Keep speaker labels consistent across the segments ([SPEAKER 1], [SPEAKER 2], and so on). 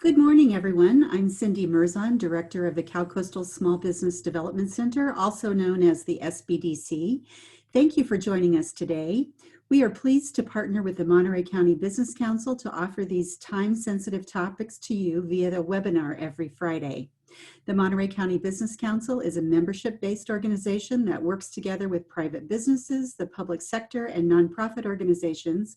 [SPEAKER 1] Good morning, everyone. I'm Cindy Merzon, Director of the Cal Coastal Small Business Development Center, also known as the SBDC. Thank you for joining us today. We are pleased to partner with the Monterey County Business Council to offer these time-sensitive topics to you via the webinar every Friday. The Monterey County Business Council is a membership-based organization that works together with private businesses, the public sector, and nonprofit organizations,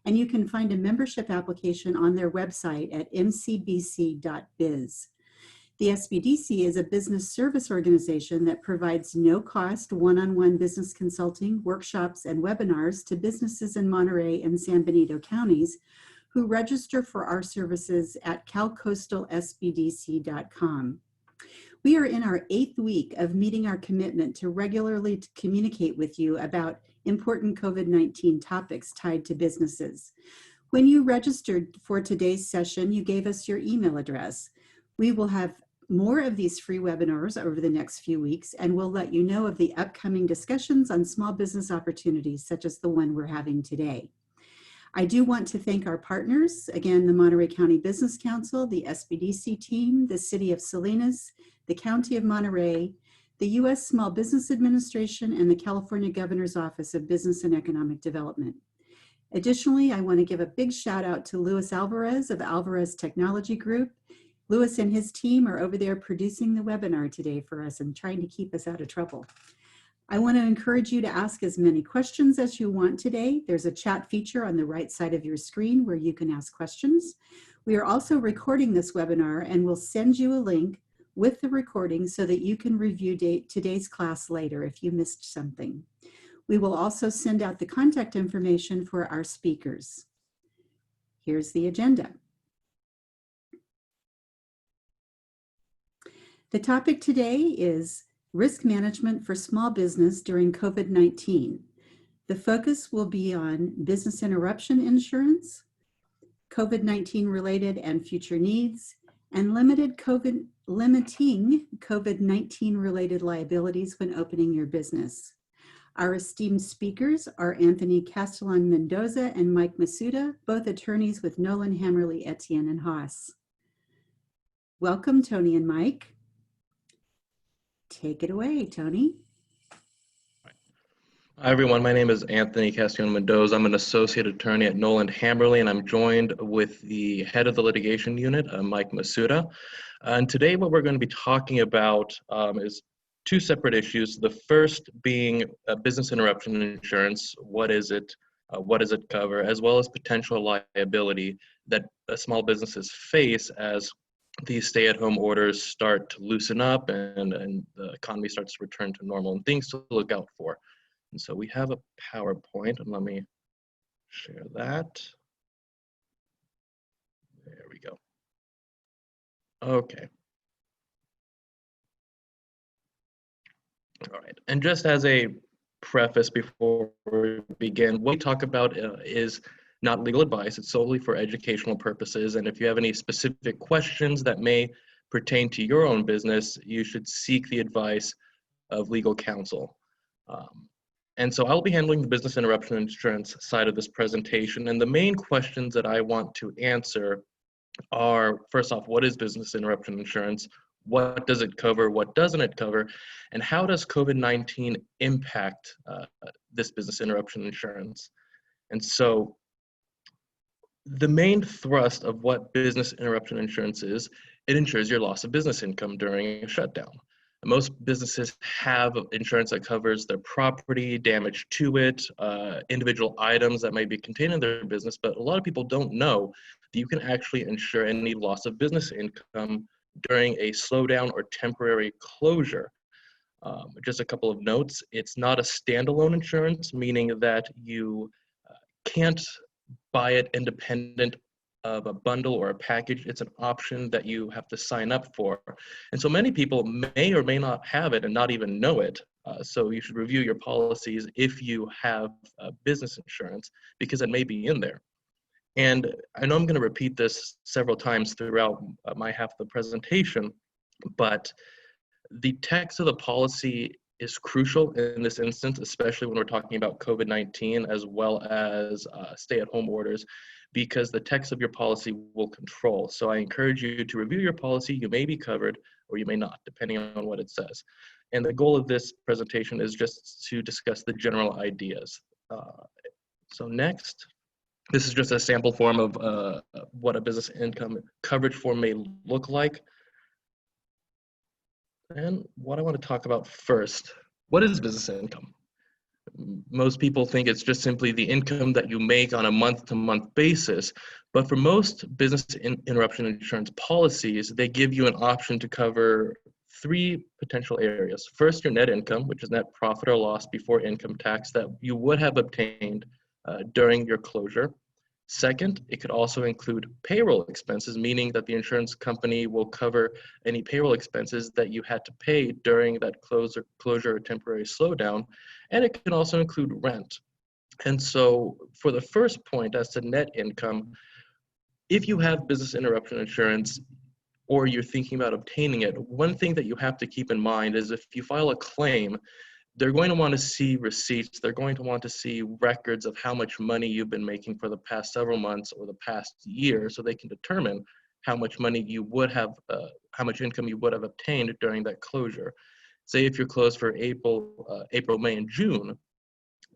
[SPEAKER 1] and you can find a membership application on their website at mcbc.biz. The SBDC is a business service organization that provides no-cost one-on-one business consulting, workshops, and webinars to businesses in Monterey and San Benito counties who register for our services at calcoastalsbdc.com. We are in our 8th week of meeting our commitment to regularly communicate with you about important COVID-19 topics tied to businesses. When you registered for today's session, you gave us your email address. We will have more of these free webinars over the next few weeks, and we'll let you know of the upcoming discussions on small business opportunities, such as the one we're having today. I do want to thank our partners, again, the Monterey County Business Council, the SBDC team, the City of Salinas, the County of Monterey, the U.S. Small Business Administration, and the California Governor's Office of Business and Economic Development. Additionally, I want to give a big shout out to Luis Alvarez of Alvarez Technology Group. Luis and his team are over there producing the webinar today for us and trying to keep us out of trouble. I want to encourage you to ask as many questions as you want today. There's a chat feature on the right side of your screen where you can ask questions. We are also recording this webinar and we'll send you a link with the recording so that you can review today's class later if you missed something. We will also send out the contact information for our speakers. Here's the agenda. The topic today is risk management for small business during COVID-19. The focus will be on business interruption insurance, COVID-19 related and future needs, and limiting COVID-19 related liabilities when opening your business. Our esteemed speakers are Anthony Castillon-Mendoza and Mike Masuda, both attorneys with Noland, Hamerly, Etienne Hoss. Welcome, Tony and Mike. Take it away, Tony.
[SPEAKER 2] Hi, everyone. My name is Anthony Castillon-Mendoza. I'm an associate attorney at Noland Hamerly, and I'm joined with the head of the litigation unit, Mike Masuda. And today what we're going to be talking about is two separate issues. The first being business interruption insurance. What is it? What does it cover? As well as potential liability that small businesses face as these stay-at-home orders start to loosen up and the economy starts to return to normal, and things to look out for. And so we have a PowerPoint, and let me share that. There we go. Okay. All right, and just as a preface before we begin, what we talk about is not legal advice. It's solely for educational purposes. And if you have any specific questions that may pertain to your own business, you should seek the advice of legal counsel. And so I'll be handling the business interruption insurance side of this presentation. And the main questions that I want to answer are, first off, what is business interruption insurance? What does it cover? What doesn't it cover? And how does COVID-19 impact this business interruption insurance? And so the main thrust of what business interruption insurance is, it insures your loss of business income during a shutdown. Most businesses have insurance that covers their property, damage to it, individual items that might be contained in their business, but a lot of people don't know that you can actually insure any loss of business income during a slowdown or temporary closure. Just a couple of notes, it's not a standalone insurance, meaning that you can't buy it independent of a bundle or a package. It's an option that you have to sign up for. And so many people may or may not have it and not even know it. So you should review your policies if you have business insurance, because it may be in there. And I know I'm going to repeat this several times throughout my half of the presentation, but the text of the policy is crucial in this instance, especially when we're talking about COVID-19 as well as stay-at-home orders, because the text of your policy will control. So I encourage you to review your policy. You may be covered or you may not, depending on what it says. And the goal of this presentation is just to discuss the general ideas. So next, this is just a sample form of what a business income coverage form may look like. And what I want to talk about first, what is business income? Most people think it's just simply the income that you make on a month-to-month basis, but for most business interruption insurance policies, they give you an option to cover three potential areas. First, your net income, which is net profit or loss before income tax that you would have obtained during your closure. Second, it could also include payroll expenses, meaning that the insurance company will cover any payroll expenses that you had to pay during that closure or temporary slowdown. And it can also include rent. And so for the first point as to net income, if you have business interruption insurance or you're thinking about obtaining it, one thing that you have to keep in mind is if you file a claim, they're going to want to see receipts. They're going to want to see records of how much money you've been making for the past several months or the past year, so they can determine how much money you would have, how much income you would have obtained during that closure. Say if you're closed for April, May, and June,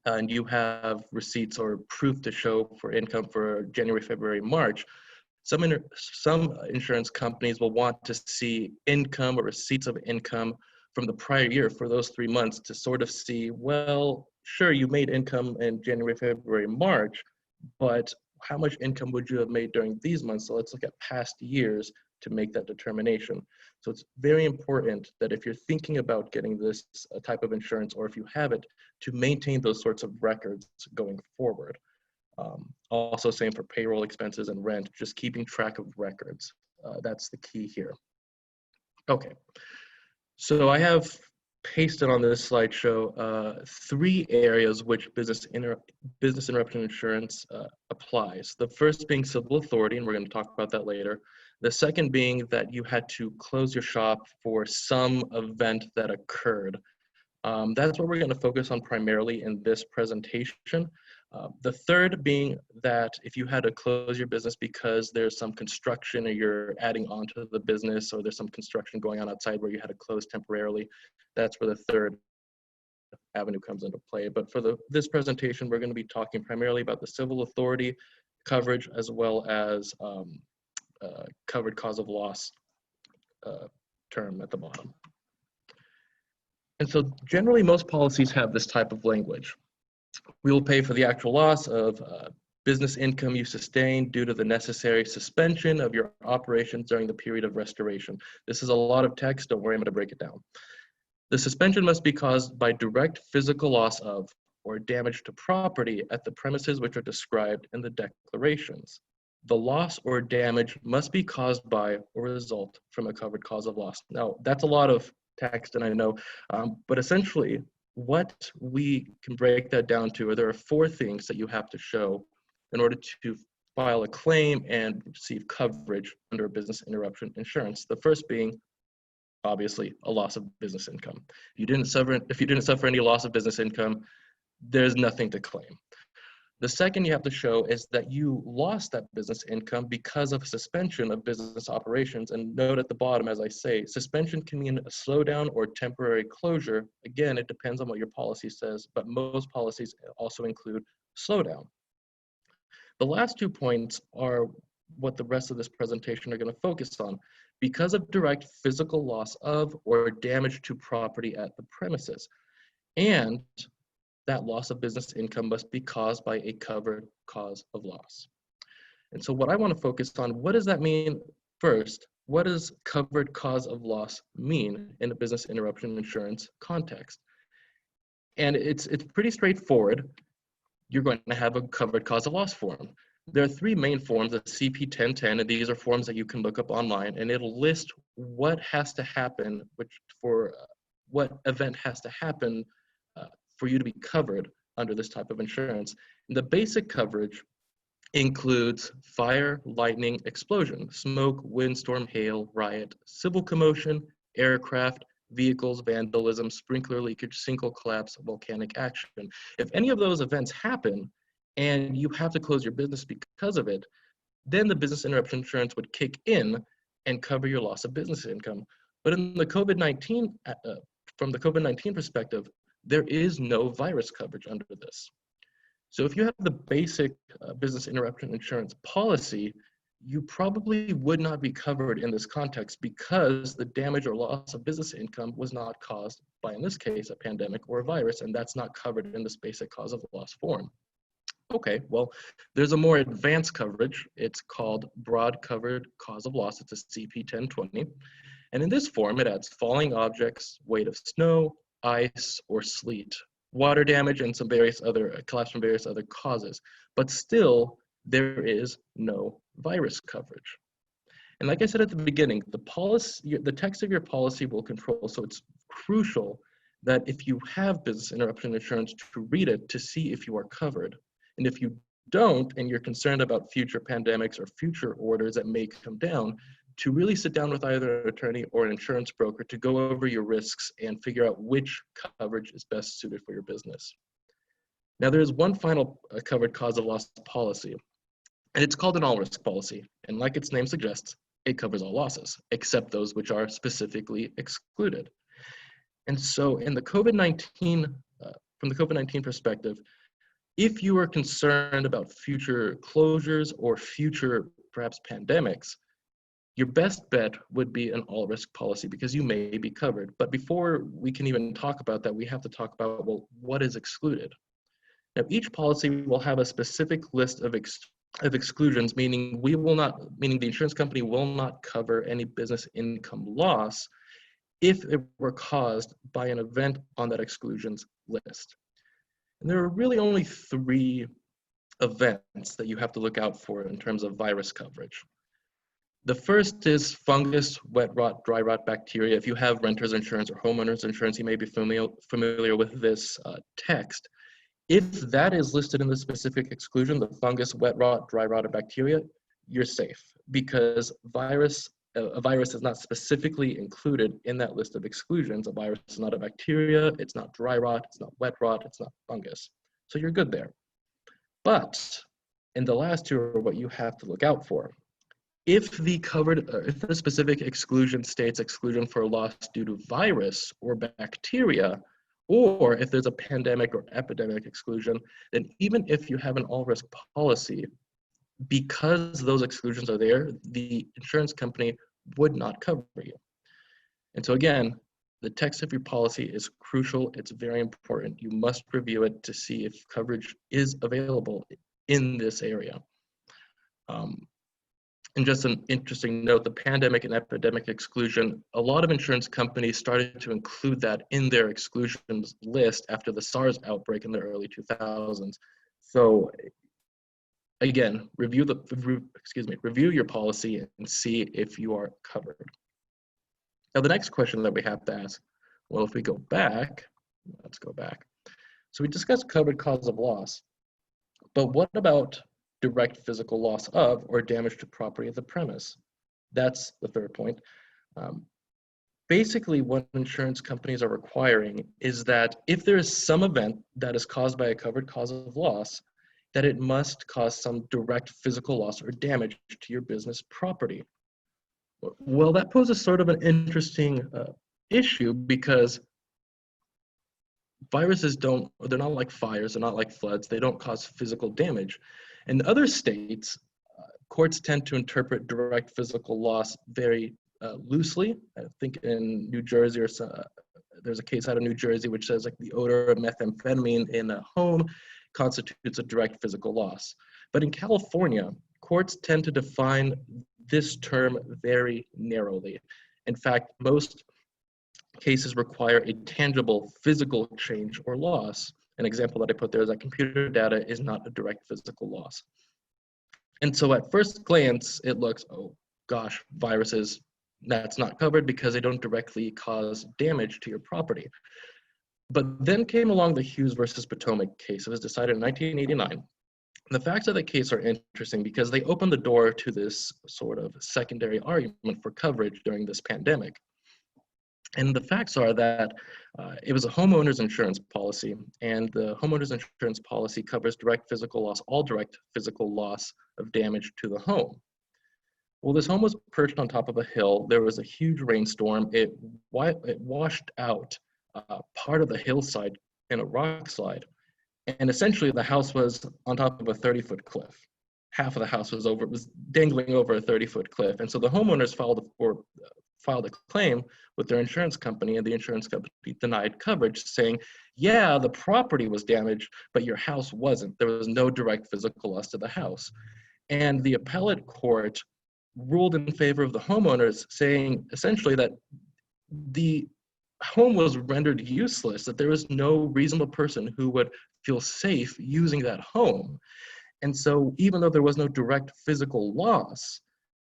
[SPEAKER 2] and you have receipts or proof to show for income for January, February, March, some insurance companies will want to see income or receipts of income from the prior year for those 3 months to sort of see, well, sure, you made income in January, February, March, but how much income would you have made during these months? So let's look at past years to make that determination. So it's very important that if you're thinking about getting this type of insurance, or if you have it, to maintain those sorts of records going forward. Also same for payroll expenses and rent, just keeping track of records. That's the key here. Okay. So I have pasted on this slideshow 3 areas which business interruption insurance applies. The first being civil authority, and we're going to talk about that later. The second being that you had to close your shop for some event that occurred. That's what we're going to focus on primarily in this presentation. The third being that if you had to close your business because there's some construction or you're adding on to the business, or there's some construction going on outside where you had to close temporarily, that's where the third avenue comes into play. But for this presentation, we're going to be talking primarily about the civil authority coverage as well as covered cause of loss term at the bottom. And so generally most policies have this type of language. We will pay for the actual loss of business income you sustained due to the necessary suspension of your operations during the period of restoration. This is a lot of text. Don't worry, I'm going to break it down. The suspension must be caused by direct physical loss of or damage to property at the premises which are described in the declarations. The loss or damage must be caused by or result from a covered cause of loss. Now, that's a lot of text, and I know, but essentially, what we can break that down to are there are 4 things that you have to show in order to file a claim and receive coverage under business interruption insurance. The first being, obviously, a loss of business income. If you didn't suffer any loss of business income, there's nothing to claim. The second you have to show is that you lost that business income because of a suspension of business operations. And note at the bottom, as I say, suspension can mean a slowdown or temporary closure. Again, it depends on what your policy says, but most policies also include slowdown. The last 2 points are what the rest of this presentation are going to focus on. Because of direct physical loss of or damage to property at the premises. And that loss of business income must be caused by a covered cause of loss. And so what I want to focus on, what does that mean first? What does covered cause of loss mean in a business interruption insurance context? And it's pretty straightforward. You're going to have a covered cause of loss form. There are 3 main forms, the CP 1010, and these are forms that you can look up online, and it'll list what has to happen, what event has to happen for you to be covered under this type of insurance. And the basic coverage includes fire, lightning, explosion, smoke, windstorm, hail, riot, civil commotion, aircraft, vehicles, vandalism, sprinkler leakage, sinkhole collapse, volcanic action. If any of those events happen, and you have to close your business because of it, then the business interruption insurance would kick in and cover your loss of business income. But in the COVID-19, from the COVID-19 perspective, there is no virus coverage under this. So if you have the basic business interruption insurance policy, you probably would not be covered in this context because the damage or loss of business income was not caused by, in this case, a pandemic or a virus, and that's not covered in this basic cause of loss form. Okay, well, there's a more advanced coverage. It's called broad covered cause of loss. It's a CP 1020. And in this form, it adds falling objects, weight of snow, ice, or sleet, water damage, and some various other collapse from various other causes. But still, there is no virus coverage. And like I said at the beginning, the text of your policy will control. So it's crucial that if you have business interruption insurance, to read it to see if you are covered. And if you don't, and you're concerned about future pandemics or future orders that may come down, to really sit down with either an attorney or an insurance broker to go over your risks and figure out which coverage is best suited for your business. Now, there is one final covered cause of loss policy, and it's called an all-risk policy. And like its name suggests, it covers all losses, except those which are specifically excluded. And so in the COVID-19, from the COVID-19 perspective, if you are concerned about future closures or future, perhaps, pandemics, your best bet would be an all-risk policy because you may be covered. But before we can even talk about that, we have to talk about, well, what is excluded? Now, each policy will have a specific list of exclusions, meaning the insurance company will not cover any business income loss if it were caused by an event on that exclusions list. And there are really only 3 events that you have to look out for in terms of virus coverage. The first is fungus, wet rot, dry rot bacteria. If you have renter's insurance or homeowner's insurance, you may be familiar with this text. If that is listed in the specific exclusion, the fungus, wet rot, dry rot, or bacteria, you're safe because a virus is not specifically included in that list of exclusions. A virus is not a bacteria, it's not dry rot, it's not wet rot, it's not fungus. So you're good there. But in the last 2 are what you have to look out for. If the specific exclusion states exclusion for loss due to virus or bacteria, or if there's a pandemic or epidemic exclusion, then even if you have an all-risk policy, because those exclusions are there, the insurance company would not cover you. And so again, the text of your policy is crucial. It's very important. You must review it to see if coverage is available in this area. And just an interesting note, the pandemic and epidemic exclusion, a lot of insurance companies started to include that in their exclusions list after the SARS outbreak in the early 2000s. So again, review your policy and see if you are covered. Now, the next question that we have to ask, well, if we go back, let's go back. So we discussed covered cause of loss, but what about direct physical loss of or damage to property of the premise? That's the third point. Basically, what insurance companies are requiring is that if there is some event that is caused by a covered cause of loss, that it must cause some direct physical loss or damage to your business property. Well, that poses sort of an interesting issue because viruses they're not like fires, they're not like floods, they don't cause physical damage. In other states, courts tend to interpret direct physical loss very loosely. I think in New Jersey, there's a case out of New Jersey which says like the odor of methamphetamine in a home constitutes a direct physical loss. But in California, courts tend to define this term very narrowly. In fact, most cases require a tangible physical change or loss. An example that I put there is that computer data is not a direct physical loss. And so at first glance, it looks, oh gosh, viruses, that's not covered because they don't directly cause damage to your property. But then came along the Hughes versus Potomac case. It was decided in 1989. And the facts of that case are interesting because they opened the door to this sort of secondary argument for coverage during this pandemic. And the facts are that it was a homeowner's insurance policy, and the homeowner's insurance policy covers direct physical loss, all direct physical loss of damage to the home. Well, this home was perched on top of a hill. There was a huge rainstorm. It washed out part of the hillside in a rock slide. And essentially, the house was on top of a 30-foot cliff. Half of the house was dangling over a 30-foot cliff. And so the homeowners filed a claim with their insurance company, and the insurance company denied coverage, saying, yeah, the property was damaged, but your house wasn't. There was no direct physical loss to the house. And the appellate court ruled in favor of the homeowners, saying essentially that the home was rendered useless, that there was no reasonable person who would feel safe using that home. And so even though there was no direct physical loss,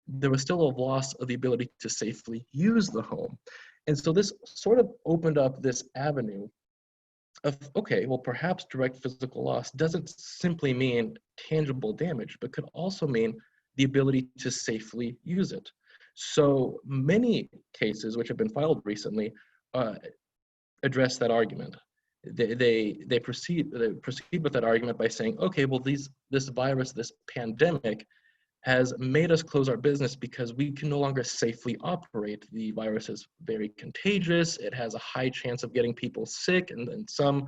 [SPEAKER 2] there was still a loss of the ability to safely use the home. And so this sort of opened up this avenue of, okay, well, perhaps direct physical loss doesn't simply mean tangible damage, but could also mean the ability to safely use it. So many cases which have been filed recently address that argument. They proceed with that argument by saying, okay, well, this virus, this pandemic, has made us close our business because we can no longer safely operate. The virus is very contagious. It has a high chance of getting people sick, and some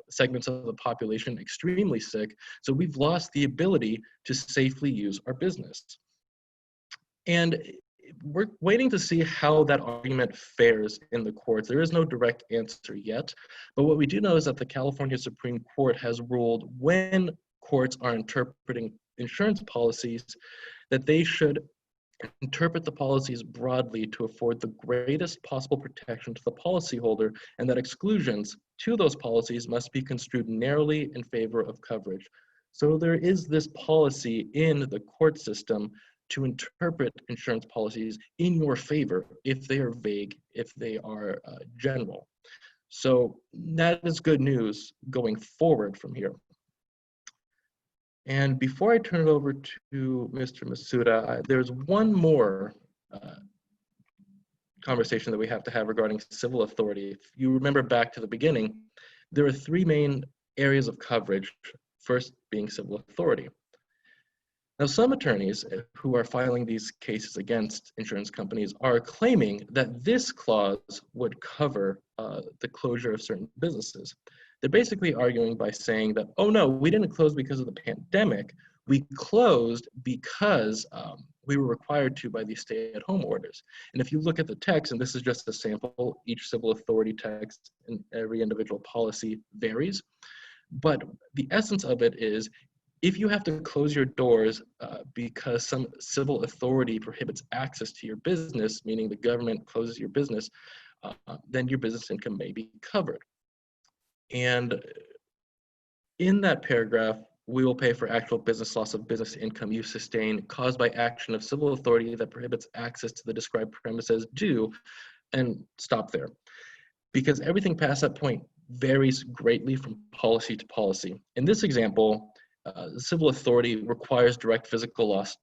[SPEAKER 2] segments of the population extremely sick. So we've lost the ability to safely use our business. And we're waiting to see how that argument fares in the courts. There is no direct answer yet, but what we do know is that the California Supreme Court has ruled when courts are interpreting insurance policies that they should interpret the policies broadly to afford the greatest possible protection to the policyholder, and that exclusions to those policies must be construed narrowly in favor of coverage. So there is this policy in the court system to interpret insurance policies in your favor if they are vague, if they are general. So that is good news going forward from here. And before I turn it over to Mr. Masuda, there's one more conversation that we have to have regarding civil authority. If you remember back to the beginning, there are three main areas of coverage, first being civil authority. Now, some attorneys who are filing these cases against insurance companies are claiming that this clause would cover the closure of certain businesses. They're basically arguing by saying that, oh no, we didn't close because of the pandemic. We closed because we were required to by these stay-at-home orders. And if you look at the text, and this is just a sample, each civil authority text in every individual policy varies, but the essence of it is, if you have to close your doors because some civil authority prohibits access to your business, meaning the government closes your business, then your business income may be covered. And in that paragraph, we will pay for actual business loss of business income you sustain caused by action of civil authority that prohibits access to the described premises due, and stop there. Because everything past that point varies greatly from policy to policy. In this example, the civil authority requires direct physical loss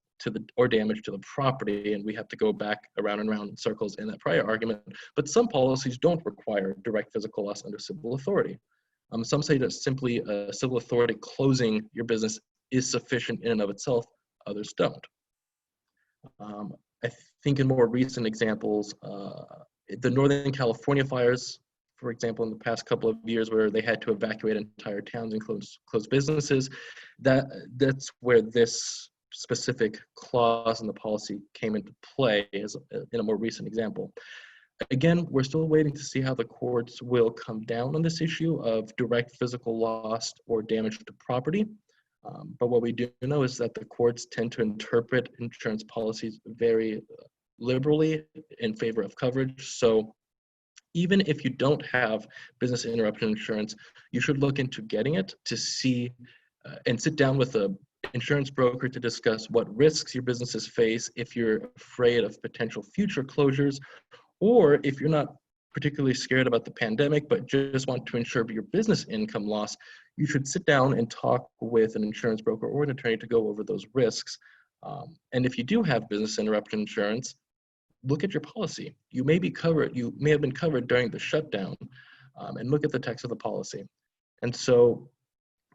[SPEAKER 2] or damage to the property, and we have to go back around and around in circles in that prior argument. But some policies don't require direct physical loss under civil authority. Some say that simply a civil authority closing your business is sufficient in and of itself. Others don't. I think in more recent examples, the Northern California fires, for example, in the past couple of years where they had to evacuate entire towns and close businesses, that's where this specific clause in the policy came into play as in a more recent example. Again, we're still waiting to see how the courts will come down on this issue of direct physical loss or damage to property. But what we do know is that the courts tend to interpret insurance policies very liberally in favor of coverage. So even if you don't have business interruption insurance, you should look into getting it to see and sit down with an insurance broker to discuss what risks your businesses face if you're afraid of potential future closures, or if you're not particularly scared about the pandemic but just want to insure your business income loss, you should sit down and talk with an insurance broker or an attorney to go over those risks. And if you do have business interruption insurance, look at your policy. You may be covered, you may have been covered during the shutdown, and look at the text of the policy. And so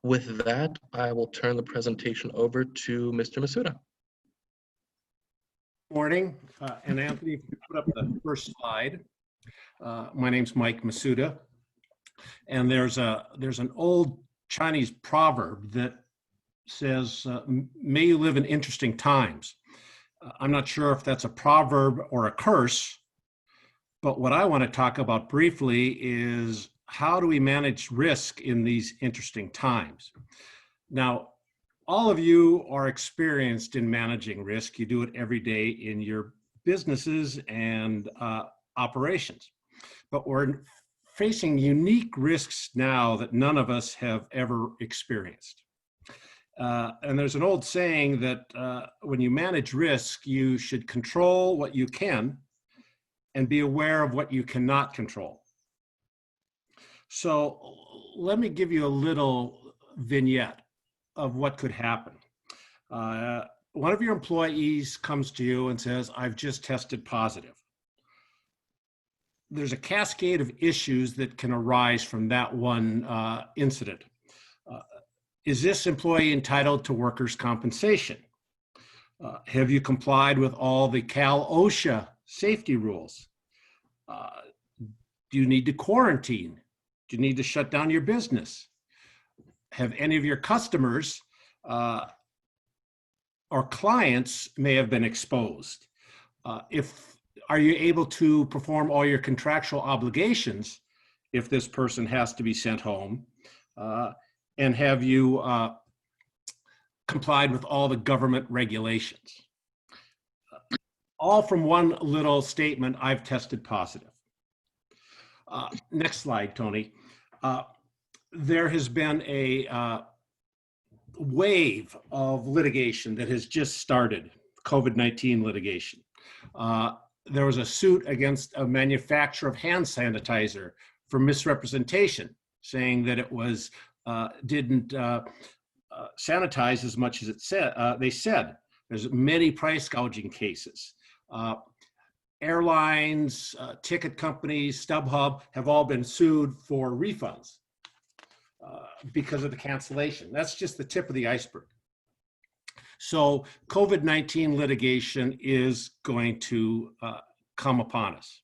[SPEAKER 2] with that, I will turn the presentation over to Mr. Masuda.
[SPEAKER 3] Morning, and Anthony, if you put up the first slide. My name's Mike Masuda, and there's an old Chinese proverb that says, may you live in interesting times. I'm not sure if that's a proverb or a curse, but what I want to talk about briefly is how do we manage risk in these interesting times? Now, all of you are experienced in managing risk. You do it every day in your businesses and operations. But we're facing unique risks now that none of us have ever experienced. And there's an old saying that when you manage risk, you should control what you can and be aware of what you cannot control. So let me give you a little vignette of what could happen. One of your employees comes to you and says, I've just tested positive. There's a cascade of issues that can arise from that one incident. Is this employee entitled to workers' compensation? Have you complied with all the Cal-OSHA safety rules? Do you need to quarantine? Do you need to shut down your business? Have any of your customers or clients may have been exposed? Are you able to perform all your contractual obligations if this person has to be sent home? And have you complied with all the government regulations? All from one little statement, I've tested positive. Next slide, Tony. There has been a wave of litigation that has just started, COVID-19 litigation. There was a suit against a manufacturer of hand sanitizer for misrepresentation, saying that it was didn't sanitize as much as it said. They said there's many price gouging cases. Airlines, ticket companies, StubHub have all been sued for refunds because of the cancellation. That's just the tip of the iceberg. So COVID-19 litigation is going to come upon us.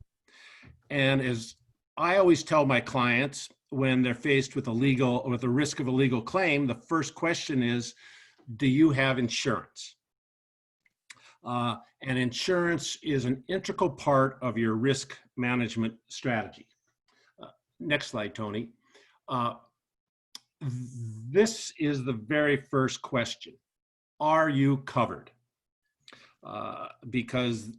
[SPEAKER 3] And as I always tell my clients, when they're faced with the risk of a legal claim, the first question is, do you have insurance? And insurance is an integral part of your risk management strategy. Next slide, Tony. This is the very first question. Are you covered? Because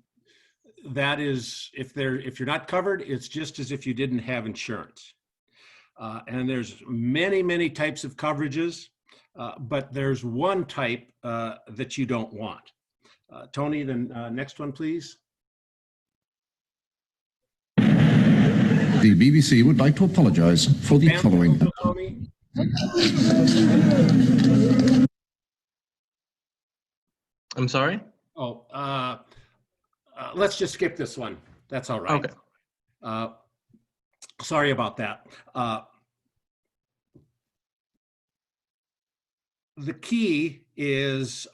[SPEAKER 3] that is, if you're not covered, it's just as if you didn't have insurance. And there's many, many types of coverages, but there's one type that you don't want. Tony, then next one, please.
[SPEAKER 4] The BBC would like to apologize for the following.
[SPEAKER 3] Tony.
[SPEAKER 2] I'm sorry?
[SPEAKER 3] Oh, let's just skip this one. That's all right.
[SPEAKER 2] Okay.
[SPEAKER 3] Sorry about that. The key is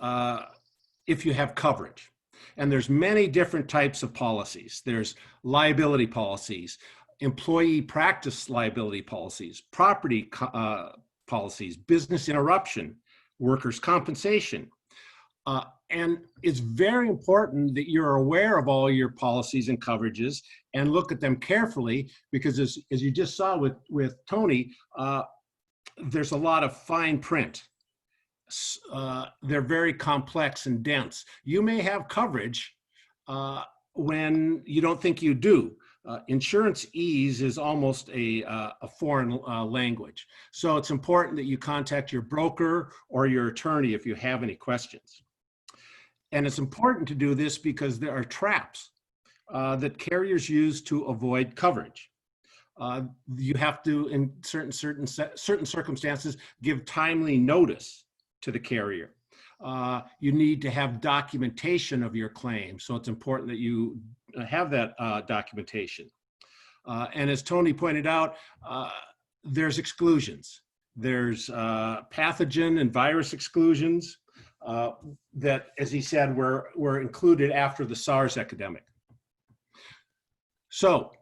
[SPEAKER 3] if you have coverage. And there's many different types of policies. There's liability policies, employee practice liability policies, property policies, business interruption, workers' compensation. And it's very important that you're aware of all your policies and coverages and look at them carefully, because as you just saw with Tony, there's a lot of fine print. They're very complex and dense. You may have coverage when you don't think you do. Insurance ease is almost a foreign language. So it's important that you contact your broker or your attorney if you have any questions. And it's important to do this because there are traps that carriers use to avoid coverage. You have to, in certain circumstances, give timely notice to the carrier. you need to have documentation of your claim. So it's important that you have that documentation. And as Tony pointed out, there's exclusions. There's pathogen and virus exclusions that, as he said, were included after the SARS epidemic. So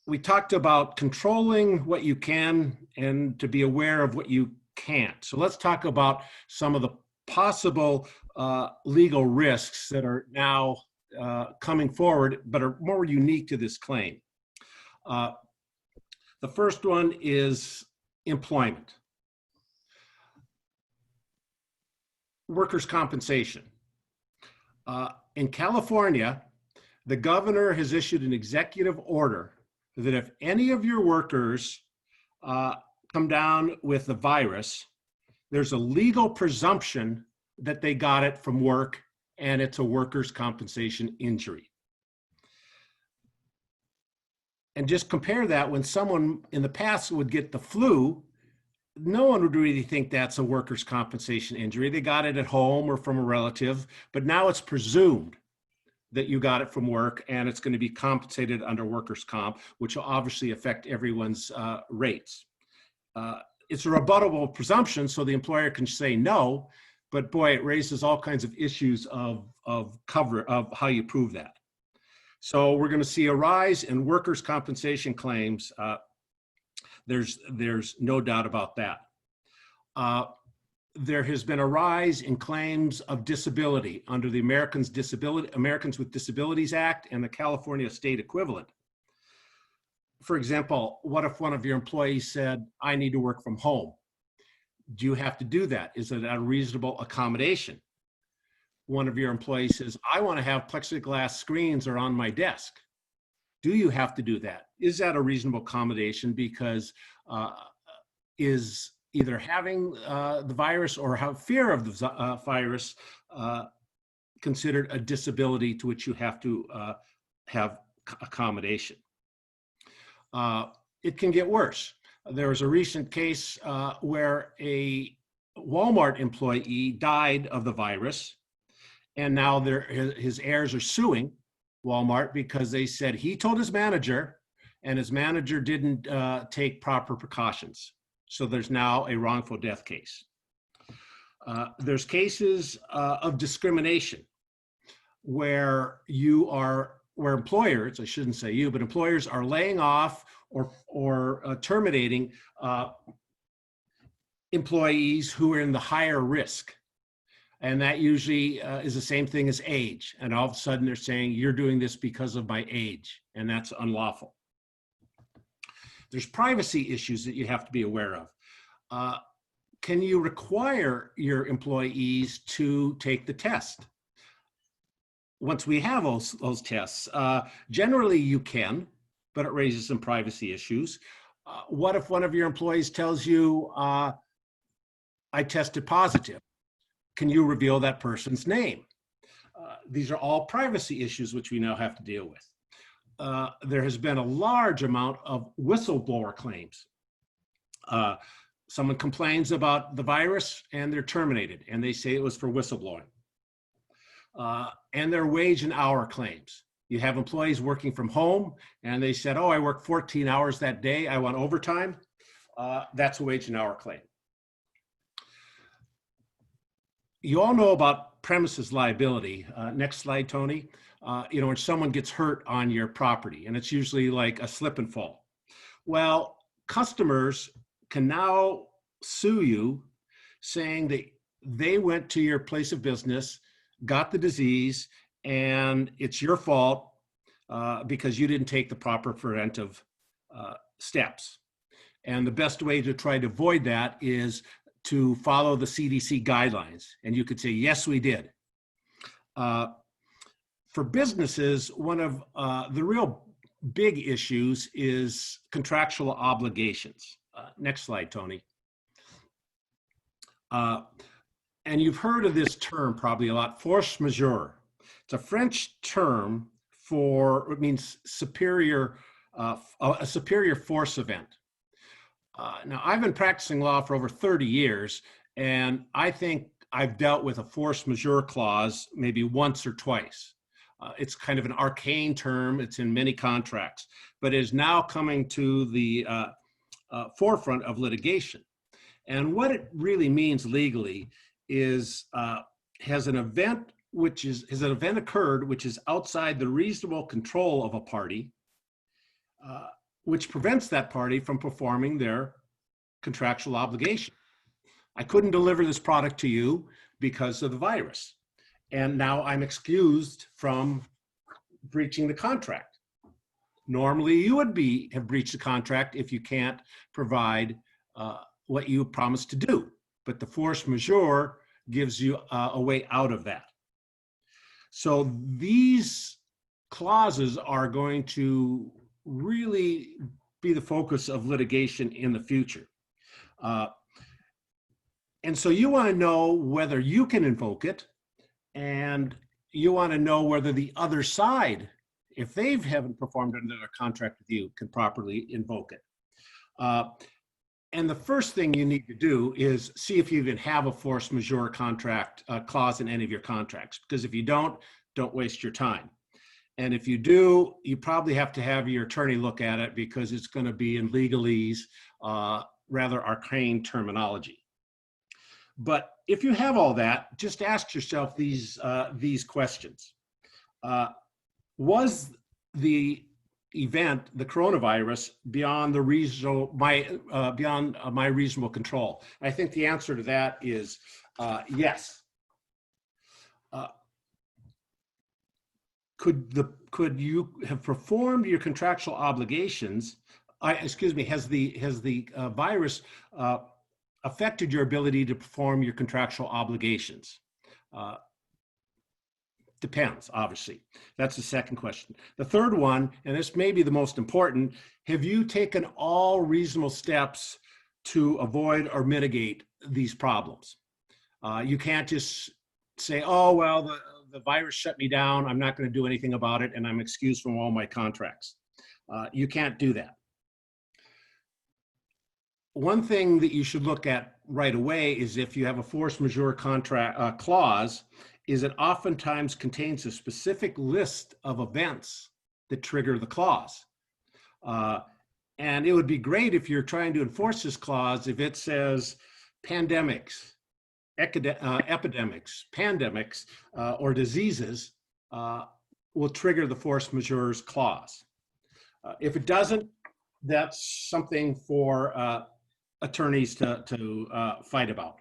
[SPEAKER 3] we talked about controlling what you can and to be aware of what you can't. So let's talk about some of the possible legal risks that are now coming forward, but are more unique to this claim. The first one is employment. Workers' compensation. In California, the governor has issued an executive order that if any of your workers come down with the virus, there's a legal presumption that they got it from work and it's a workers' compensation injury. And just compare that when someone in the past would get the flu, no one would really think that's a workers' compensation injury. They got it at home or from a relative, but now it's presumed that you got it from work and it's going to be compensated under workers' comp, which will obviously affect everyone's rates. It's a rebuttable presumption, so the employer can say no, but boy, it raises all kinds of issues of how you prove that. So we're going to see a rise in workers' compensation claims. There's no doubt about that. There has been a rise in claims of disability under the Americans with Disabilities Act and the California state equivalent. For example, what if one of your employees said, I need to work from home? Do you have to do that? Is it a reasonable accommodation? One of your employees says, I want to have plexiglass screens or on my desk. Do you have to do that? Is that a reasonable accommodation? Because is either having the virus or have fear of the virus considered a disability to which you have to have accommodation? It can get worse. There was a recent case where a Walmart employee died of the virus, and now his heirs are suing Walmart because they said he told his manager and his manager didn't take proper precautions. So there's now a wrongful death case. There's cases of discrimination where employers, I shouldn't say you, but employers are laying off or terminating employees who are in the higher risk. And that usually is the same thing as age. And all of a sudden they're saying, you're doing this because of my age, and that's unlawful. There's privacy issues that you have to be aware of. Can you require your employees to take the test? Once we have those tests, generally you can, but it raises some privacy issues. What if one of your employees tells you, I tested positive? Can you reveal that person's name? These are all privacy issues which we now have to deal with. There has been a large amount of whistleblower claims. Someone complains about the virus and they're terminated, and they say it was for whistleblowing. And their wage and hour claims. You have employees working from home and they said, oh, I worked 14 hours that day, I want overtime. That's a wage and hour claim. You all know about premises liability. Next slide, Tony. When someone gets hurt on your property, and it's usually like a slip and fall. Well, customers can now sue you saying that they went to your place of business, got the disease, and it's your fault because you didn't take the proper preventive steps. And the best way to try to avoid that is to follow the CDC guidelines. And you could say, yes, we did. For businesses, one of the real big issues is contractual obligations. Next slide, Tony. And you've heard of this term probably a lot, force majeure. It's a French term for, it means superior, a superior force event. Now, I've been practicing law for over 30 years, and I think I've dealt with a force majeure clause maybe once or twice. It's kind of an arcane term. It's in many contracts, but is now coming to the forefront of litigation. And what it really means legally is has an event occurred which is outside the reasonable control of a party, which prevents that party from performing their contractual obligation. I couldn't deliver this product to you because of the virus, and now I'm excused from breaching the contract. Normally, you would have breached the contract if you can't provide what you promised to do, but the force majeure gives you a way out of that. So these clauses are going to really be the focus of litigation in the future. And so you want to know whether you can invoke it, and you want to know whether the other side, if they haven't performed under their contract with you, can properly invoke it. And the first thing you need to do is see if you even have a force majeure contract clause in any of your contracts, because if you don't waste your time. And if you do, you probably have to have your attorney look at it, because it's going to be in legalese, rather arcane terminology. But if you have all that, just ask yourself these questions. Was the event, the coronavirus, beyond my reasonable control? I think the answer to that is yes. Could you have performed your contractual obligations? Has the virus affected your ability to perform your contractual obligations? Depends, obviously. That's the second question. The third one, and this may be the most important, have you taken all reasonable steps to avoid or mitigate these problems? You can't just say, oh, well, the virus shut me down, I'm not going to do anything about it, and I'm excused from all my contracts. You can't do that. One thing that you should look at right away is if you have a force majeure contract clause, is it oftentimes contains a specific list of events that trigger the clause. And it would be great if you're trying to enforce this clause if it says pandemics, epidemics, pandemics, or diseases will trigger the force majeure clause. If it doesn't, that's something for attorneys to fight about.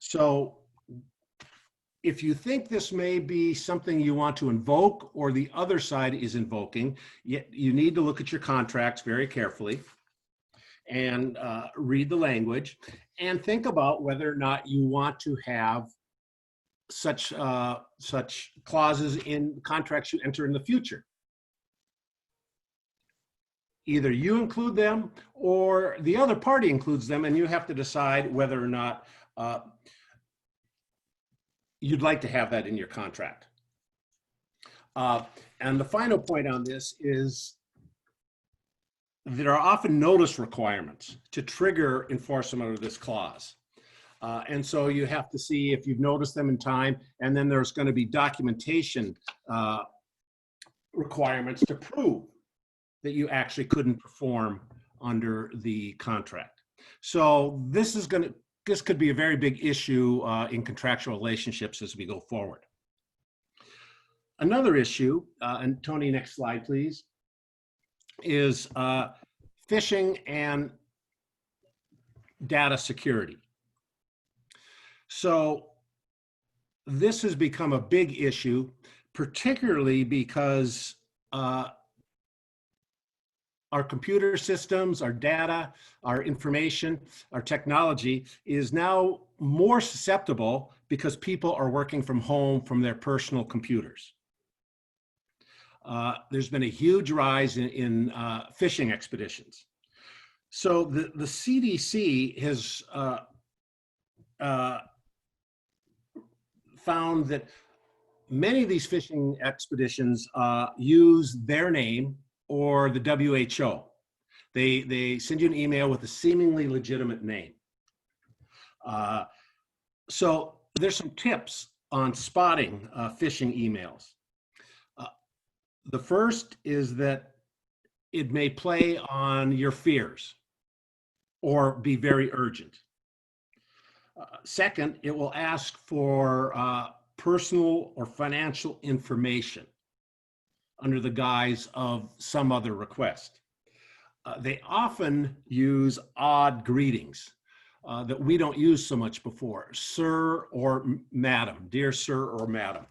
[SPEAKER 3] So if you think this may be something you want to invoke or the other side is invoking, you need to look at your contracts very carefully and read the language and think about whether or not you want to have such clauses in contracts you enter in the future. Either you include them or the other party includes them, and you have to decide whether or not you'd like to have that in your contract. And the final point on this is there are often notice requirements to trigger enforcement of this clause. And so you have to see if you've noticed them in time, and then there's going to be documentation requirements to prove that you actually couldn't perform under the contract. So this could be a very big issue in contractual relationships as we go forward. Another issue, and Tony, next slide, please, is phishing and data security. So this has become a big issue, particularly because our computer systems, our data, our information, our technology is now more susceptible because people are working from home from their personal computers. There's been a huge rise in phishing expeditions. So the CDC has found that many of these phishing expeditions use their name or the WHO. They send you an email with a seemingly legitimate name. So there's some tips on spotting phishing emails. The first is that it may play on your fears or be very urgent. Second, it will ask for personal or financial information under the guise of some other request. They often use odd greetings that we don't use so much before, sir or madam, dear sir or madam,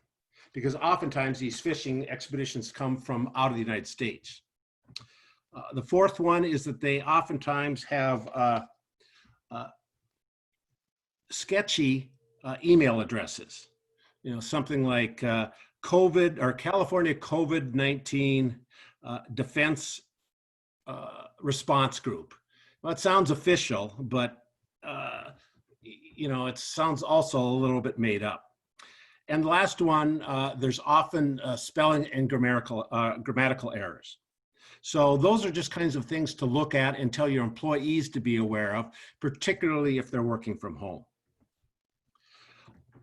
[SPEAKER 3] because oftentimes these phishing expeditions come from out of the United States. The fourth one is that they oftentimes have sketchy email addresses, something like COVID or California COVID-19 defense response group. Well, it sounds official, but it sounds also a little bit made up. And the last one, there's often spelling and grammatical errors. So those are just kinds of things to look at and tell your employees to be aware of, particularly if they're working from home.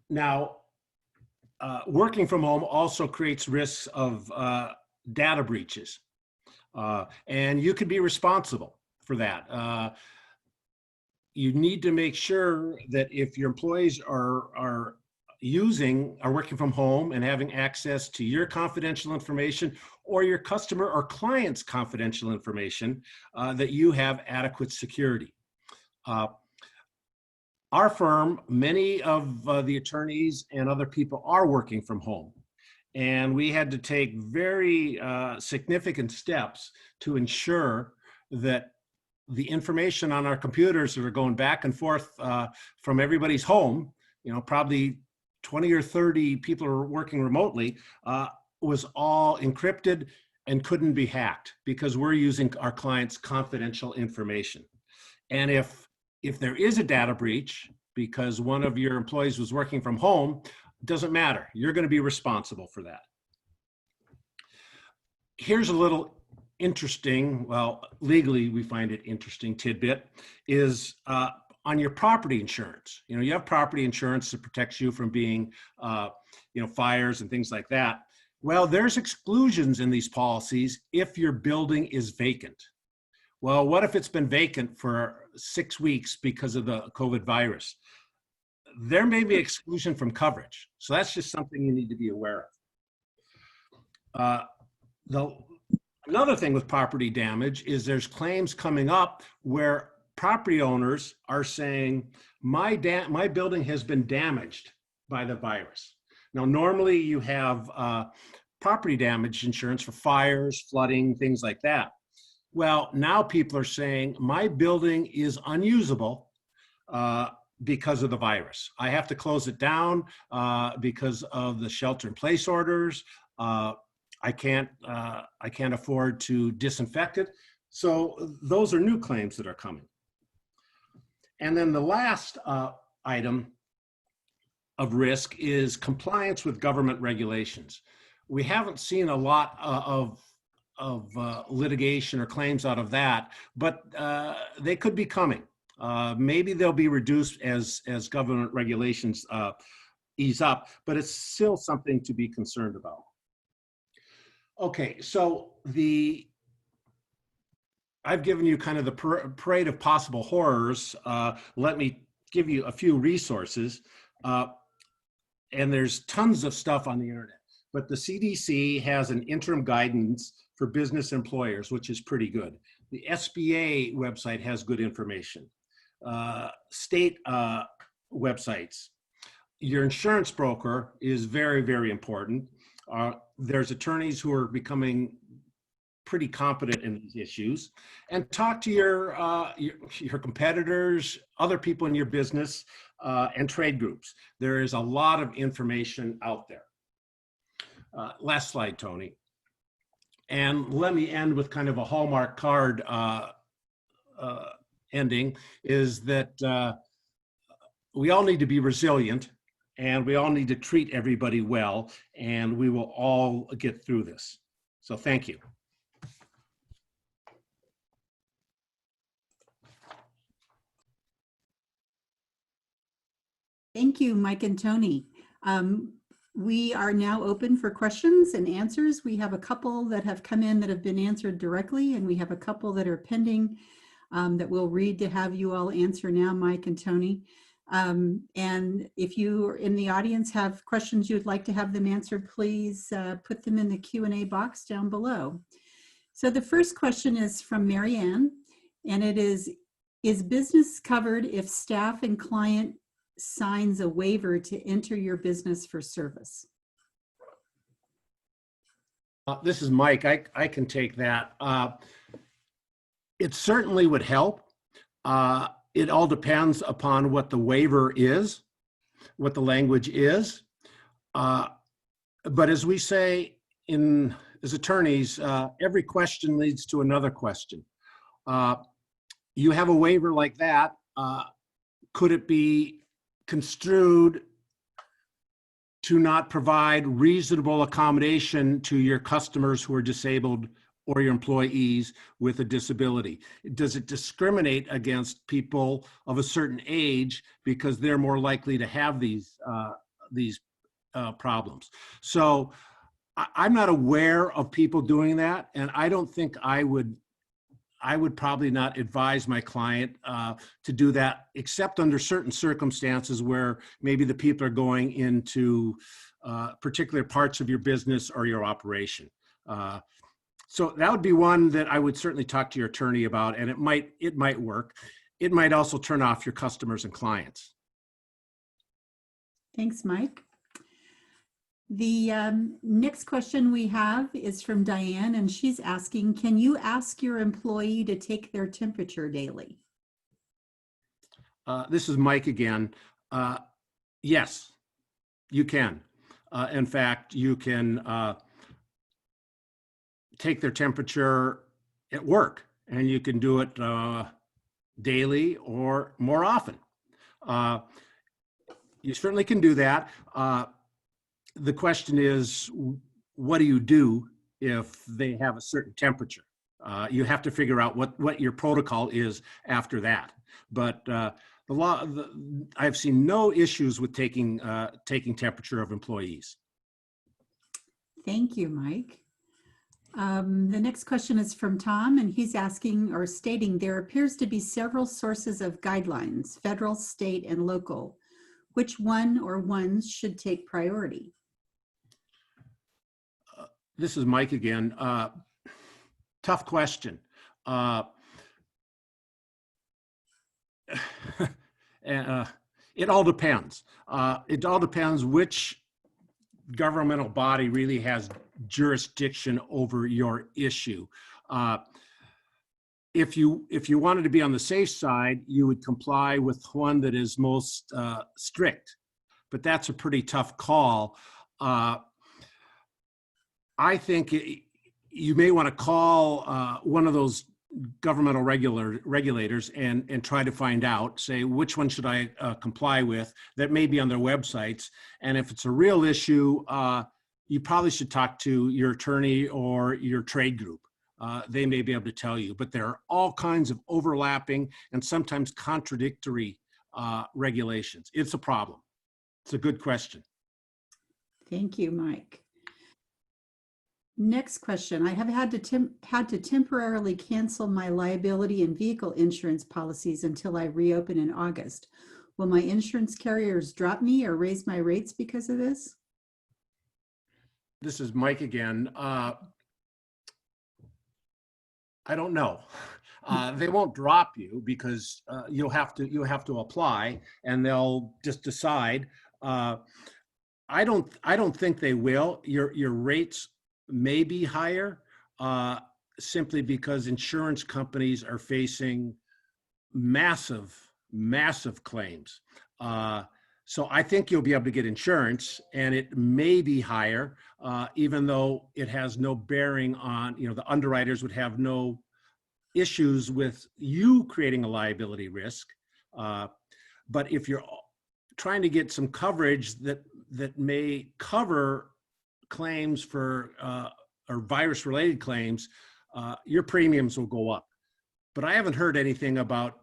[SPEAKER 3] Now, working from home also creates risks of data breaches, and you could be responsible for that. You need to make sure that if your employees are working from home and having access to your confidential information or your customer or client's confidential information, that you have adequate security. Our firm, many of the attorneys and other people are working from home, and we had to take very significant steps to ensure that the information on our computers that are going back and forth from everybody's home, probably 20 or 30 people are working remotely, was all encrypted and couldn't be hacked because we're using our clients' confidential information. And if there is a data breach because one of your employees was working from home, it doesn't matter. You're going to be responsible for that. Here's a little interesting, well, legally we find it interesting tidbit, is on your property insurance. You have property insurance that protects you from being, fires and things like that. Well, there's exclusions in these policies if your building is vacant. Well, what if it's been vacant for 6 weeks because of the COVID virus? There may be exclusion from coverage. So that's just something you need to be aware of. Another thing with property damage is there's claims coming up where property owners are saying, my building has been damaged by the virus. Now, normally you have property damage insurance for fires, flooding, things like that. Well, now people are saying my building is unusable because of the virus. I have to close it down because of the shelter-in-place orders. I can't afford to disinfect it. So those are new claims that are coming. And then the last item of risk is compliance with government regulations. We haven't seen a lot of litigation or claims out of that, but they could be coming. Maybe they'll be reduced as government regulations ease up, but it's still something to be concerned about. Okay, so I've given you kind of the parade of possible horrors. Let me give you a few resources. And there's tons of stuff on the internet, but the CDC has an interim guidance for business employers, which is pretty good. The SBA website has good information. State websites. Your insurance broker is very, very important. There's attorneys who are becoming pretty competent in these issues, and talk to your competitors, other people in your business, and trade groups. There is a lot of information out there. Last slide, Tony. And let me end with kind of a Hallmark card ending, is that we all need to be resilient, and we all need to treat everybody well, and we will all get through this. So thank you.
[SPEAKER 1] Thank you, Mike and Tony. We are now open for questions and answers. We have a couple that have come in that have been answered directly, and we have a couple that are pending that we'll read to have you all answer now, Mike and Tony. And if you in the audience have questions you'd like to have them answered, please put them in the Q&A box down below. So the first question is from Marianne, and it is business covered if staff and client signs a waiver to enter your business for service?
[SPEAKER 3] This is Mike. I can take that. It certainly would help. It all depends upon what the waiver is, what the language is. But as we say as attorneys, every question leads to another question. You have a waiver like that. Could it be construed to not provide reasonable accommodation to your customers who are disabled or your employees with a disability? Does it discriminate against people of a certain age because they're more likely to have these problems? So I'm not aware of people doing that, and I don't think I would probably not advise my client to do that, except under certain circumstances where maybe the people are going into particular parts of your business or your operation. So that would be one that I would certainly talk to your attorney about, and it might work. It might also turn off your customers and clients.
[SPEAKER 1] Thanks, Mike. The next question we have is from Diane, and she's asking, can you ask your employee to take their temperature daily?
[SPEAKER 3] This is Mike again. Yes, you can. In fact, you can take their temperature at work, and you can do it daily or more often. You certainly can do that. The question is, what do you do if they have a certain temperature? You have to figure out what your protocol is after that. But I've seen no issues with taking temperature of employees.
[SPEAKER 1] Thank you, Mike. The next question is from Tom, and he's asking or stating, there appears to be several sources of guidelines, federal, state, and local. Which one or ones should take priority?
[SPEAKER 3] This is Mike again. Tough question. It all depends. It all depends which governmental body really has jurisdiction over your issue. If you wanted to be on the safe side, you would comply with one that is most strict, but that's a pretty tough call. I think you may want to call one of those governmental regulators and try to find out, say, which one should I comply with? That may be on their websites. And if it's a real issue, you probably should talk to your attorney or your trade group. They may be able to tell you, but there are all kinds of overlapping and sometimes contradictory regulations. It's a problem. It's a good question.
[SPEAKER 1] Thank you, Mike. Next question. I have had to temporarily cancel my liability and vehicle insurance policies until I reopen in August. Will my insurance carriers drop me or raise my rates because of this?
[SPEAKER 3] This is Mike again. I don't know. They won't drop you because you'll have to apply, and they'll just decide. I don't think they will. Your rates may be higher simply because insurance companies are facing massive claims. So I think you'll be able to get insurance, and it may be higher, even though it has no bearing on, the underwriters would have no issues with you creating a liability risk. But if you're trying to get some coverage that may cover claims for or virus-related claims, your premiums will go up. But I haven't heard anything about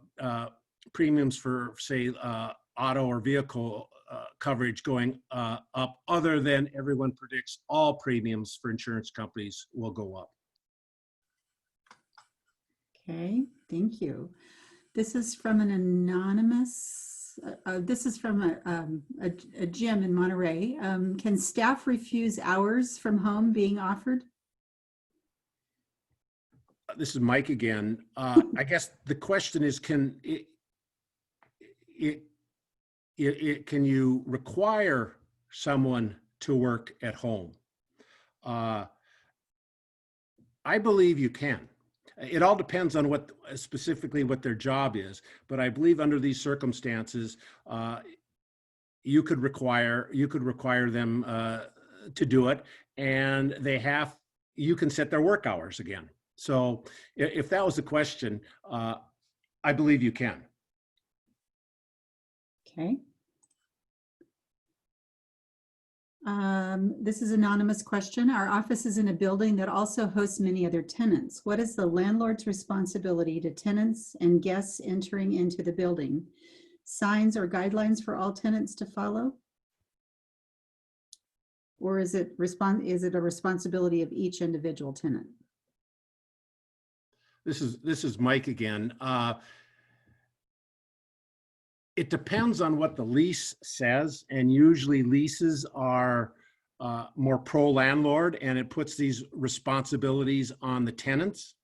[SPEAKER 3] premiums for, say, auto or vehicle coverage going up, other than everyone predicts all premiums for insurance companies will go up.
[SPEAKER 1] Okay, thank you. This is from an anonymous, this is from a gym in Monterey. Can staff refuse hours from home being offered?
[SPEAKER 3] This is Mike again. I guess the question is, can you require someone to work at home? I believe you can. It all depends on specifically what their job is, but I believe under these circumstances, you could require them to do it, and you can set their work hours again. So if that was the question, I believe you can.
[SPEAKER 1] Okay. This is an anonymous question. Our office is in a building that also hosts many other tenants. What is the landlord's responsibility to tenants and guests entering into the building? Signs or guidelines for all tenants to follow? Or is it a responsibility of each individual tenant?
[SPEAKER 3] This is Mike again. It depends on what the lease says, and usually leases are more pro-landlord, and it puts these responsibilities on the tenants.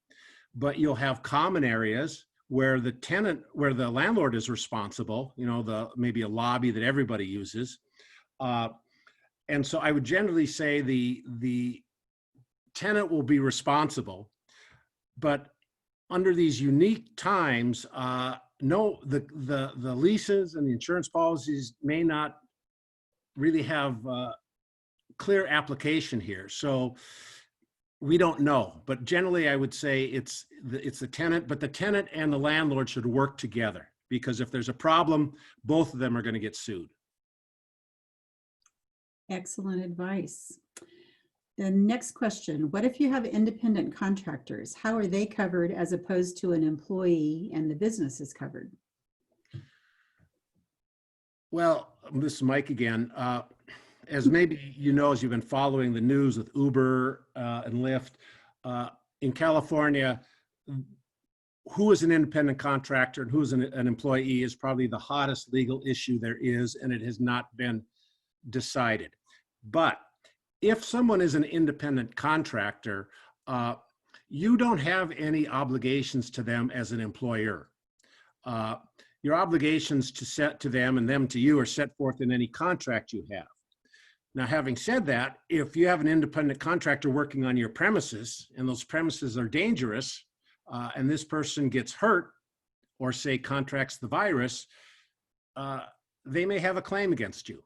[SPEAKER 3] But you'll have common areas where the landlord is responsible, maybe a lobby that everybody uses. And so I would generally say the tenant will be responsible, but under these unique times, no, the leases and the insurance policies may not really have clear application here. So we don't know, but generally I would say it's the tenant, but the tenant and the landlord should work together, because if there's a problem, both of them are going to get sued.
[SPEAKER 1] Excellent advice. The next question, what if you have independent contractors? How are they covered as opposed to an employee and the business is covered?
[SPEAKER 3] Well, this is Mike again. As maybe you know, as you've been following the news with Uber and Lyft, in California, who is an independent contractor and who is an employee is probably the hottest legal issue there is, and it has not been decided. But if someone is an independent contractor, you don't have any obligations to them as an employer. Your obligations to them and them to you are set forth in any contract you have. Now, having said that, if you have an independent contractor working on your premises and those premises are dangerous, and this person gets hurt or say contracts the virus, they may have a claim against you.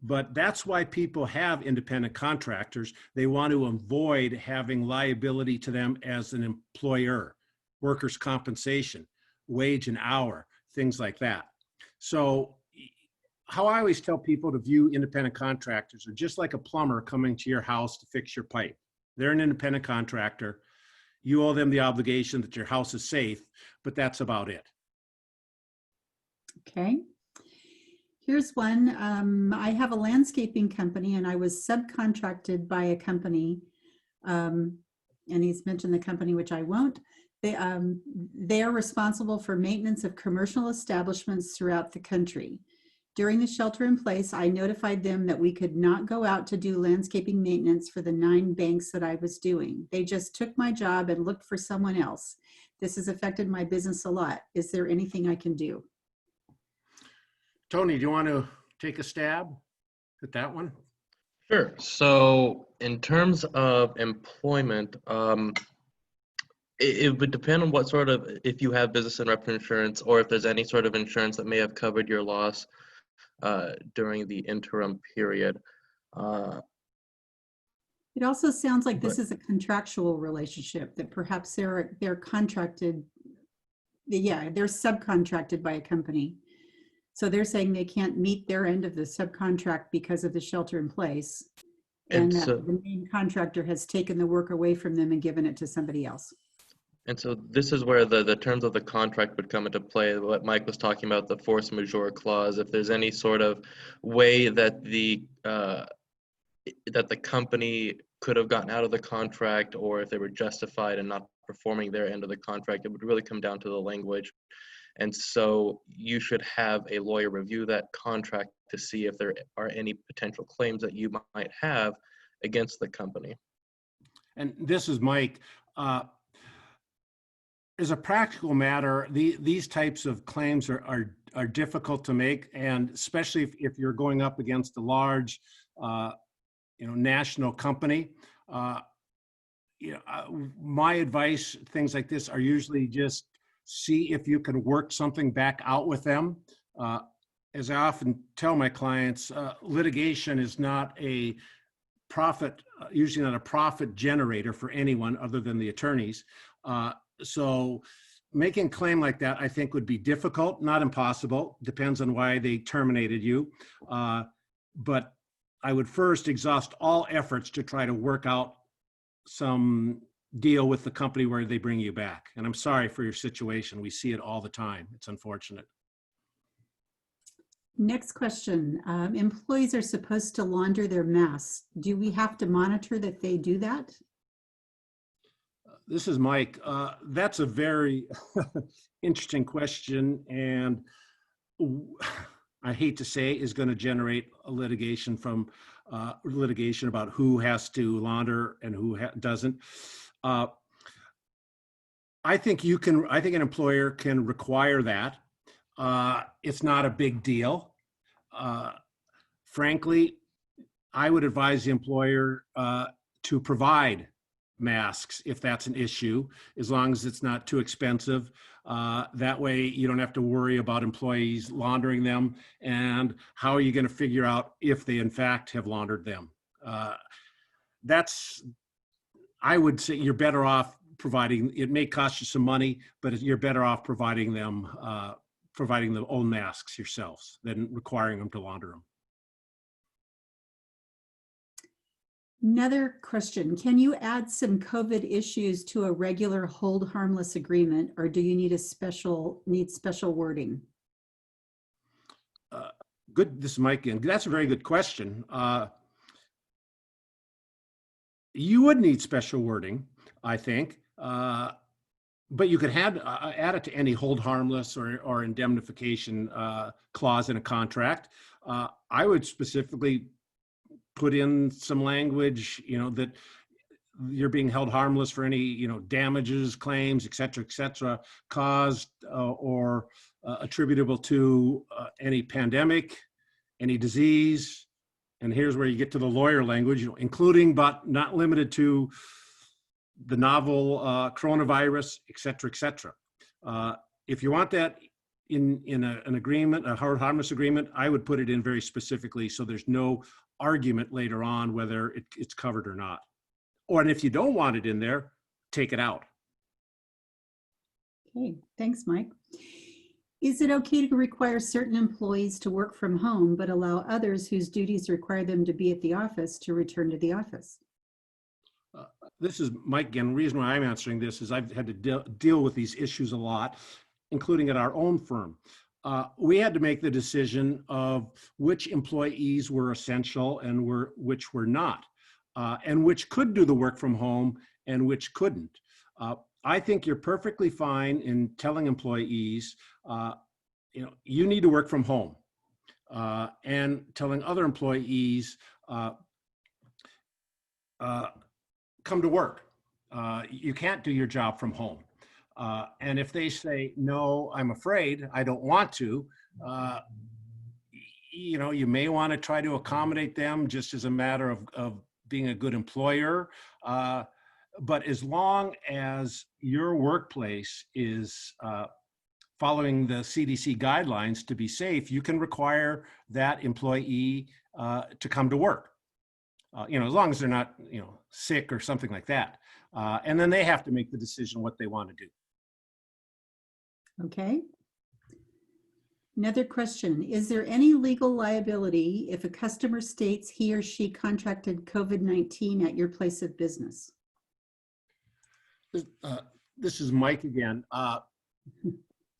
[SPEAKER 3] But that's why people have independent contractors. They want to avoid having liability to them as an employer, workers' compensation, wage and hour, things like that. So how I always tell people to view independent contractors are just like a plumber coming to your house to fix your pipe. They're an independent contractor. You owe them the obligation that your house is safe, but that's about it.
[SPEAKER 1] Okay. Here's one. I have a landscaping company and I was subcontracted by a company, and he's mentioned the company, which I won't. They are responsible for maintenance of commercial establishments throughout the country. During the shelter in place, I notified them that we could not go out to do landscaping maintenance for the 9 banks that I was doing. They just took my job and looked for someone else. This has affected my business a lot. Is there anything I can do?
[SPEAKER 3] Tony, do you want to take a stab at that one?
[SPEAKER 2] Sure. So in terms of employment, it would depend on what sort of, if you have business interruption insurance or if there's any sort of insurance that may have covered your loss during the interim period.
[SPEAKER 1] It also sounds like this is a contractual relationship, that perhaps they're contracted. Yeah, they're subcontracted by a company. So they're saying they can't meet their end of the subcontract because of the shelter in place. And that the main contractor has taken the work away from them and given it to somebody else.
[SPEAKER 2] And so this is where the terms of the contract would come into play, what Mike was talking about, the force majeure clause. If there's any sort of way that the company could have gotten out of the contract, or if they were justified in not performing their end of the contract, it would really come down to the language. And so you should have a lawyer review that contract to see if there are any potential claims that you might have against the company.
[SPEAKER 3] And this is Mike. As a practical matter, these types of claims are difficult to make, and especially if you're going up against a large, national company. My advice, things like this are usually just see if you can work something back out with them. As I often tell my clients, litigation is not a profit, usually not a profit generator for anyone other than the attorneys. So making a claim like that, I think, would be difficult, not impossible. Depends on why they terminated you. But I would first exhaust all efforts to try to work out some deal with the company where they bring you back. And I'm sorry for your situation. We see it all the time. It's unfortunate.
[SPEAKER 1] Next question. Employees are supposed to launder their masks. Do we have to monitor that they do that?
[SPEAKER 3] This is Mike. That's a very interesting question, and I hate to say is going to generate a litigation about who has to launder and who doesn't. I think an employer can require that. It's not a big deal. Frankly, I would advise the employer to provide masks if that's an issue, as long as it's not too expensive. That way you don't have to worry about employees laundering them, and how are you going to figure out if they in fact have laundered them? I would say you're better off providing. It may cost you some money, but you're better off providing them their own masks yourselves than requiring them to launder them.
[SPEAKER 1] Another question. Can you add some COVID issues to a regular hold harmless agreement, or do you need special wording?
[SPEAKER 3] Good. This is Mike again. That's a very good question. You would need special wording, I think, but you could add it to any hold harmless or indemnification clause in a contract. I would specifically put in some language, that you're being held harmless for any, damages, claims, et cetera, caused or attributable to any pandemic, any disease. And here's where you get to the lawyer language, including but not limited to the novel coronavirus, et cetera. If you want that in an agreement, a hold harmless agreement, I would put it in very specifically so there's no argument later on whether it's covered or not. And if you don't want it in there, take it out.
[SPEAKER 1] Okay, thanks, Mike. Is it okay to require certain employees to work from home, but allow others whose duties require them to be at the office to return to the office?
[SPEAKER 3] This is Mike again. The reason why I'm answering this is I've had to deal with these issues a lot, including at our own firm. We had to make the decision of which employees were essential and which were not, and which could do the work from home and which couldn't. I think you're perfectly fine in telling employees, you need to work from home, and telling other employees, come to work. You can't do your job from home. And if they say, no, I'm afraid, I don't want to, you may want to try to accommodate them just as a matter of being a good employer. But as long as your workplace is following the CDC guidelines to be safe, you can require that employee to come to work. As long as they're not, sick or something like that. And then they have to make the decision what they want to do.
[SPEAKER 1] Okay. Another question. Is there any legal liability if a customer states he or she contracted COVID-19 at your place of business?
[SPEAKER 3] This is Mike again.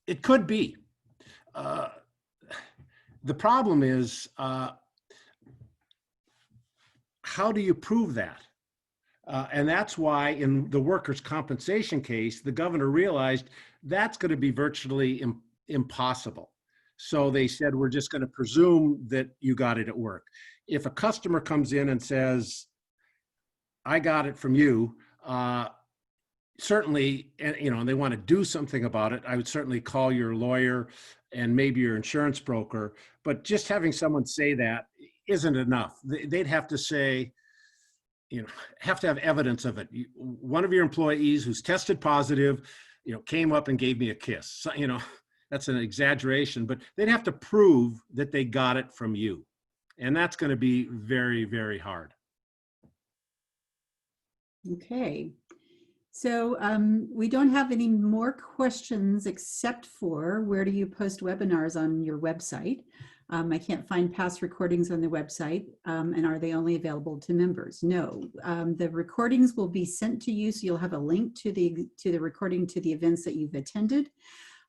[SPEAKER 3] It could be. The problem is, how do you prove that? And that's why in the workers' compensation case, the governor realized that's going to be virtually impossible. So they said, we're just going to presume that you got it at work. If a customer comes in and says, I got it from you, certainly, and they want to do something about it, I would certainly call your lawyer and maybe your insurance broker. But just having someone say that isn't enough. They'd have to say, have to have evidence of it. One of your employees who's tested positive, came up and gave me a kiss. So, that's an exaggeration, but they'd have to prove that they got it from you. And that's going to be very, very hard.
[SPEAKER 1] Okay. So we don't have any more questions except for where do you post webinars on your website? I can't find past recordings on the website, and are they only available to members? No, the recordings will be sent to you, so you'll have a link to the recording to the events that you've attended,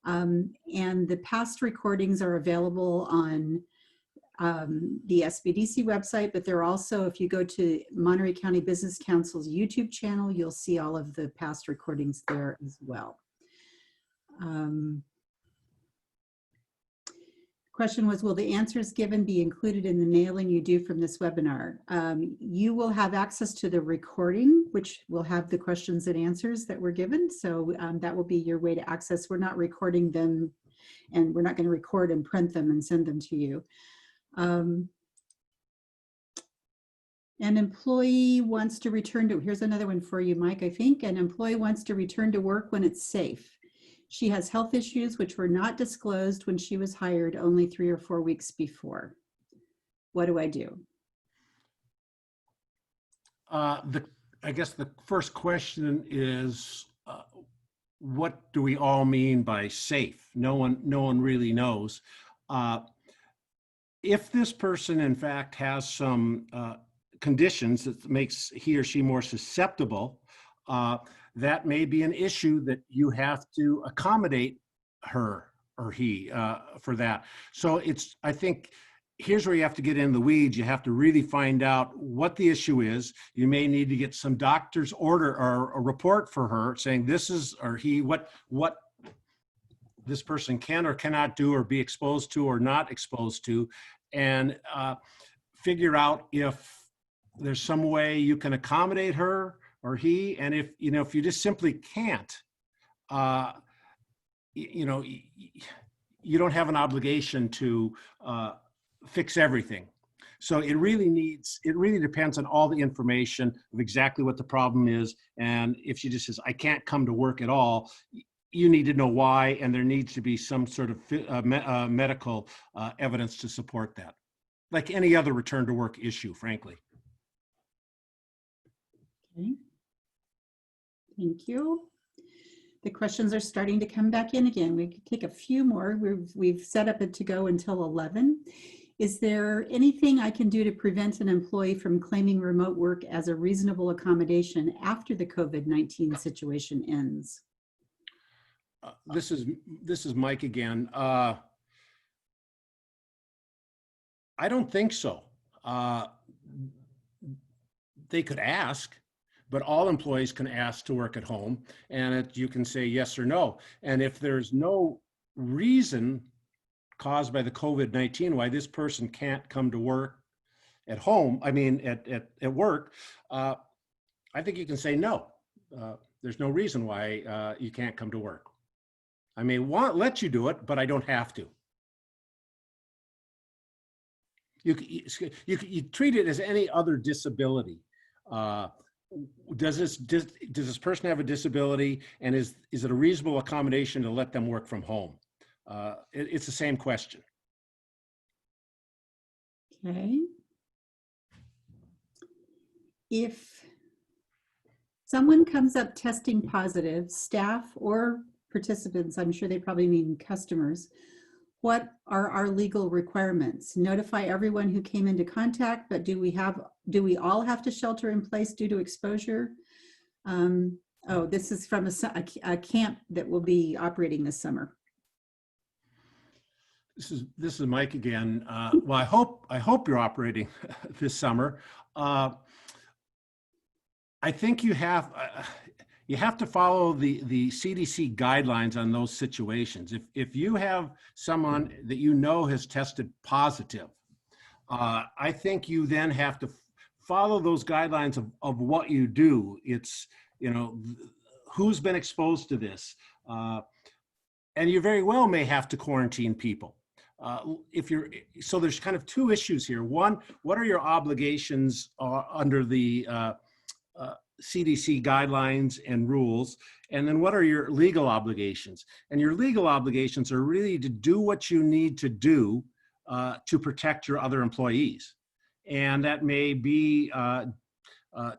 [SPEAKER 1] and the past recordings are available on the SBDC website, but they're also, if you go to Monterey County Business Council's YouTube channel, you'll see all of the past recordings there as well. Question was, will the answers given be included in the mailing you do from this webinar? You will have access to the recording, which will have the questions and answers that were given. So that will be your way to access. We're not recording them, and we're not going to record and print them and send them to you. An employee wants to return to, here's another one for you, Mike, I think. An employee wants to return to work when it's safe. She has health issues which were not disclosed when she was hired only 3 or 4 weeks before. What do I do?
[SPEAKER 3] I guess the first question is, what do we all mean by safe? No one really knows. If this person, in fact, has some conditions that makes he or she more susceptible, that may be an issue that you have to accommodate her or he for that. So I think here's where you have to get in the weeds. You have to really find out what the issue is. You may need to get some doctor's order or a report for her saying this is, or he, what this person can or cannot do or be exposed to or not exposed to, and figure out if there's some way you can accommodate her or he. And if you just simply can't, you don't have an obligation to fix everything. So it really depends on all the information of exactly what the problem is. And if she just says, I can't come to work at all, you need to know why, and there needs to be some sort of medical evidence to support that, like any other return to work issue, frankly.
[SPEAKER 1] Okay. Thank you. The questions are starting to come back in again. We could take a few more. We've set up it to go until 11. Is there anything I can do to prevent an employee from claiming remote work as a reasonable accommodation after the COVID-19 situation ends?
[SPEAKER 3] This is Mike again. I don't think so. They could ask, but all employees can ask to work at home, and you can say yes or no. And if there's no reason caused by the COVID-19 why this person can't come to work at home, at work, I think you can say no. There's no reason why you can't come to work. I may let you do it, but I don't have to. You treat it as any other disability. Does this person have a disability, and is it a reasonable accommodation to let them work from home? It's the same question.
[SPEAKER 1] Okay. If someone comes up testing positive, staff or participants, I'm sure they probably mean customers, what are our legal requirements? Notify everyone who came into contact, but do we all have to shelter in place due to exposure? Oh, this is from a camp that will be operating this summer.
[SPEAKER 3] This is Mike again. Well, I hope you're operating this summer. I think you have to follow the CDC guidelines on those situations. If you have someone that you know has tested positive, I think you then have to follow those guidelines of what you do. It's, you know, who's been exposed to this, and you very well may have to quarantine people. So there's kind of two issues here. One, what are your obligations under the CDC guidelines and rules? And then what are your legal obligations? And your legal obligations are really to do what you need to do to protect your other employees. And that may be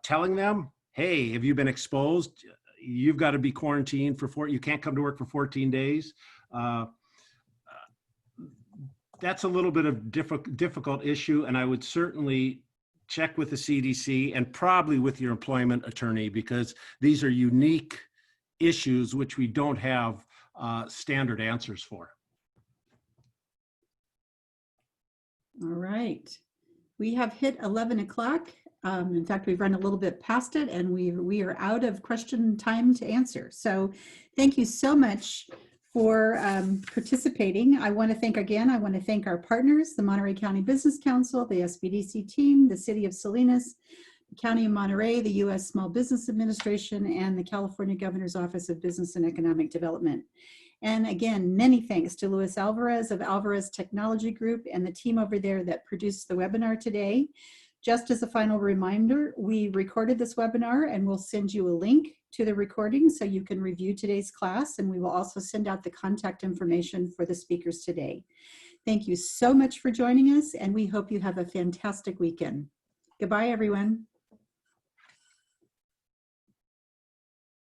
[SPEAKER 3] telling them, hey, have you been exposed? You've got to be quarantined you can't come to work for 14 days. That's a little bit of difficult issue, and I would certainly check with the CDC and probably with your employment attorney, because these are unique issues which we don't have standard answers for.
[SPEAKER 1] All right. We have hit 11 o'clock. In fact, we've run a little bit past it, and we are out of question time to answer. So thank you so much for participating. I want to thank our partners, the Monterey County Business Council, the SBDC team, the City of Salinas, the County of Monterey, the U.S. Small Business Administration, and the California Governor's Office of Business and Economic Development. And again, many thanks to Luis Alvarez of Alvarez Technology Group and the team over there that produced the webinar today. Just as a final reminder, we recorded this webinar and we'll send you a link to the recording so you can review today's class, and we will also send out the contact information for the speakers today. Thank you so much for joining us, and we hope you have a fantastic weekend. Goodbye, everyone.